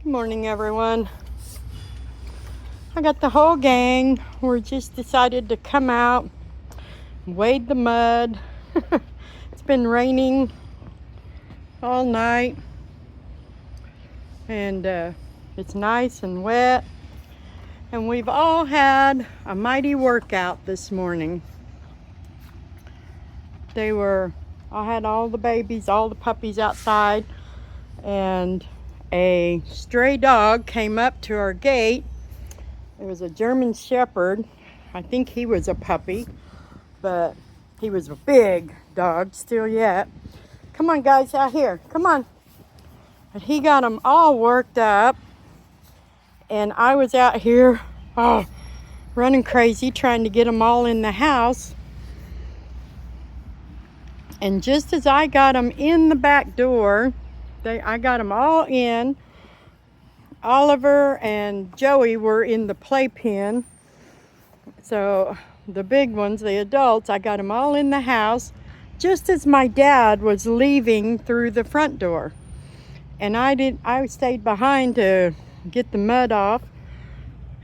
Good morning, everyone. I got the whole gang. We just decided to come out, wade the mud. It's been raining all night, and it's nice and wet. And we've all had a mighty workout this morning. I had all the babies, all the puppies outside, and a stray dog came up to our gate. It was a German Shepherd. I think he was a puppy, but he was a big dog still yet. Come on, guys, out here. Come on. But he got them all worked up, and I was out here running crazy trying to get them all in the house. And just as I got them in the back door, I got them all in. Oliver and Joey were in the playpen. So the big ones, the adults, I got them all in the house just as my dad was leaving through the front door. And I stayed behind to get the mud off.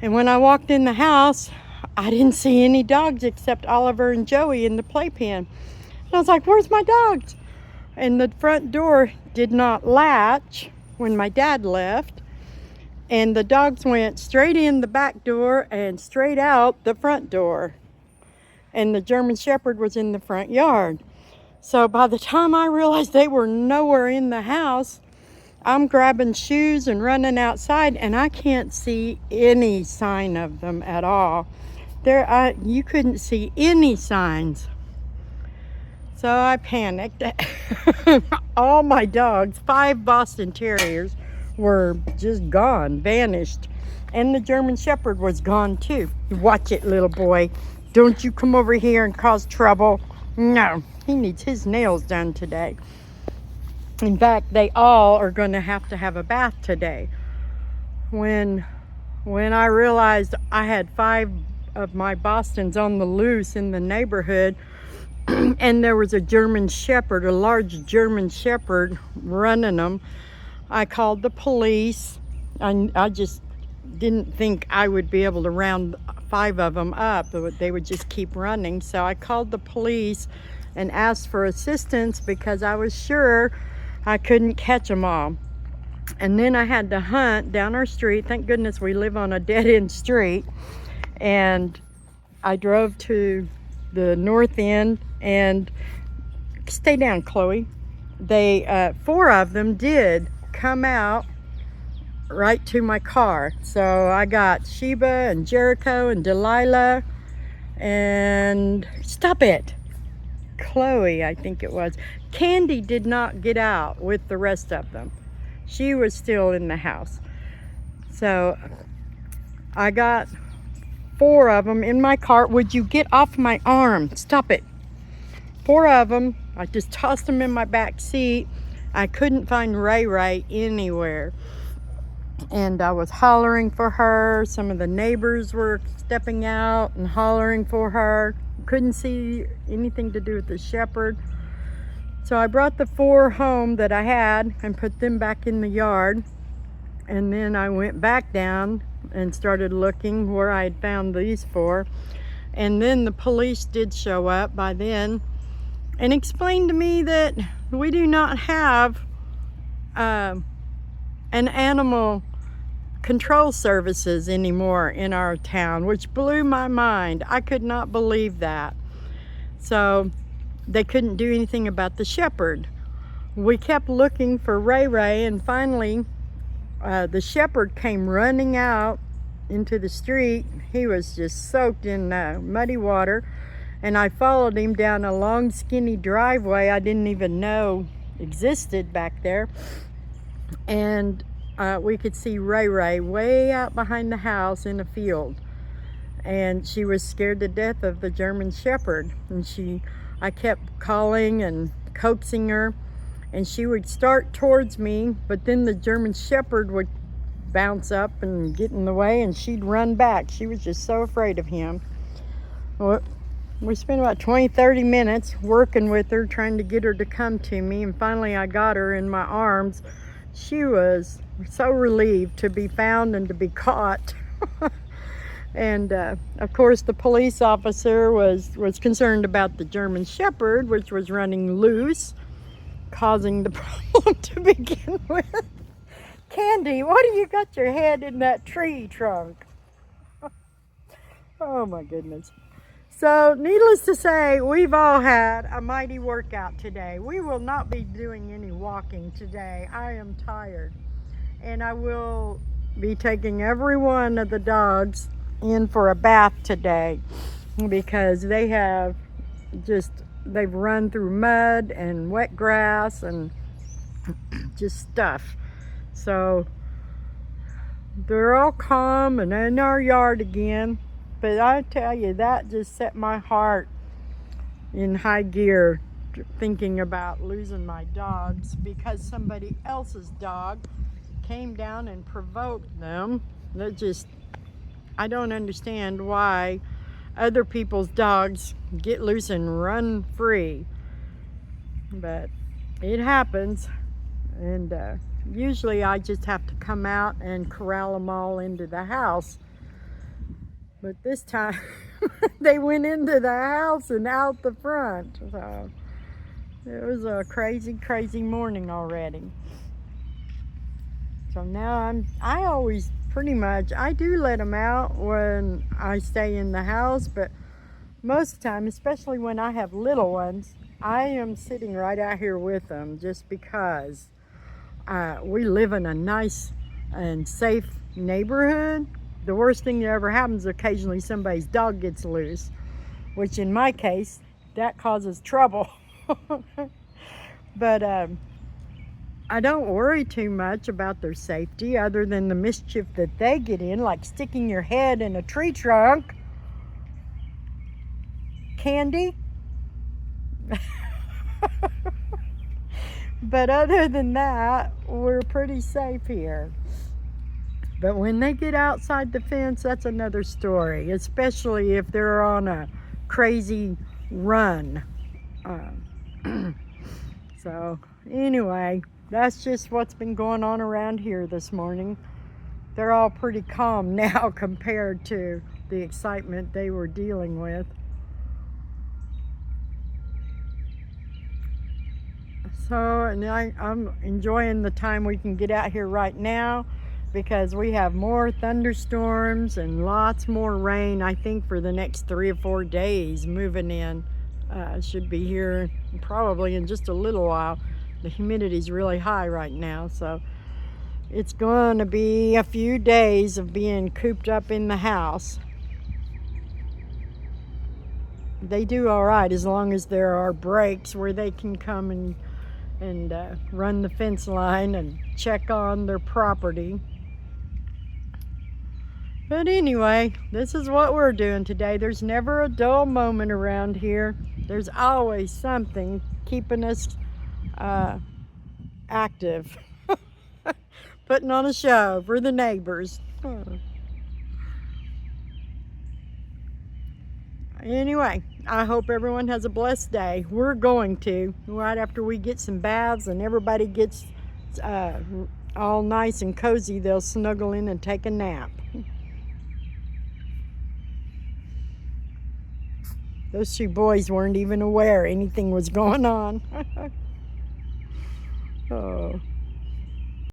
And when I walked in the house, I didn't see any dogs except Oliver and Joey in the playpen. And I was like, where's my dogs? And the front door did not latch when my dad left. And the dogs went straight in the back door and straight out the front door. And the German Shepherd was in the front yard. So by the time I realized they were nowhere in the house, I'm grabbing shoes and running outside, and I can't see any sign of them at all. You couldn't see any signs. So I panicked. All my dogs, 5 Boston Terriers, were just gone, vanished. And the German Shepherd was gone too. Watch it, little boy. Don't you come over here and cause trouble. No, he needs his nails done today. In fact, they all are going to have a bath today. When I realized I had 5 of my Bostons on the loose in the neighborhood, and there was a German Shepherd, a large German Shepherd running them, I called the police. I just didn't think I would be able to round 5 of them up. They would just keep running. So I called the police and asked for assistance because I was sure I couldn't catch them all. And then I had to hunt down our street. Thank goodness we live on a dead-end street. And I drove to the north end, and stay down, Chloe. 4 of them did come out right to my car. So I got Sheba and Jericho and Delilah and stop it, Chloe, I think it was. Candy did not get out with the rest of them. She was still in the house. So I got 4 of them in my car. Would you get off my arm? Stop it. 4 of them. I just tossed them in my back seat. I couldn't find Ray Ray anywhere. And I was hollering for her. Some of the neighbors were stepping out and hollering for her. Couldn't see anything to do with the shepherd. So I brought the 4 home that I had and put them back in the yard. And then I went back down and started looking where I had found these 4. And then the police did show up by then and explained to me that we do not have an animal control services anymore in our town, which blew my mind. I could not believe that. So they couldn't do anything about the shepherd. We kept looking for Ray Ray, and finally the shepherd came running out into the street. He was just soaked in muddy water, and I followed him down a long skinny driveway I didn't even know existed back there. And we could see Ray Ray way out behind the house in a field, and she was scared to death of the German Shepherd. And I kept calling and coaxing her, and she would start towards me, but then the German Shepherd would bounce up and get in the way, and she'd run back. She was just so afraid of him. Well, we spent about 20-30 minutes working with her, trying to get her to come to me, and finally I got her in my arms she was so relieved to be found and to be caught. And of course the police officer was concerned about the German Shepherd, which was running loose, causing the problem to begin with. Candy, why do you got your head in that tree trunk? Oh my goodness. So needless to say, we've all had a mighty workout today. We will not be doing any walking today. I am tired. And I will be taking every one of the dogs in for a bath today, because they've run through mud and wet grass and just stuff. So they're all calm and in our yard again. But I tell you, that just set my heart in high gear, thinking about losing my dogs because somebody else's dog came down and provoked them. I don't understand why other people's dogs get loose and run free. But it happens. And usually I just have to come out and corral them all into the house. But this time they went into the house and out the front. So it was a crazy, crazy morning already. So now I always pretty much, I do let them out when I stay in the house, but most of the time, especially when I have little ones, I am sitting right out here with them just because we live in a nice and safe neighborhood. The worst thing that ever happens, occasionally somebody's dog gets loose, which in my case, that causes trouble. But I don't worry too much about their safety other than the mischief that they get in, like sticking your head in a tree trunk. Candy? But other than that, we're pretty safe here. But when they get outside the fence, that's another story, especially if they're on a crazy run. So anyway, that's just what's been going on around here this morning. They're all pretty calm now compared to the excitement they were dealing with. So, and I'm enjoying the time we can get out here right now, because we have more thunderstorms and lots more rain, I think, for the next 3 or 4 days moving in. Should be here probably in just a little while. The humidity is really high right now, so it's going to be a few days of being cooped up in the house. They do all right as long as there are breaks where they can come and run the fence line and check on their property. But anyway, this is what we're doing today. There's never a dull moment around here. There's always something keeping us active. Putting on a show for the neighbors. Anyway, I hope everyone has a blessed day. We're going to, right after we get some baths and everybody gets all nice and cozy, they'll snuggle in and take a nap. Those 2 boys weren't even aware anything was going on. Oh.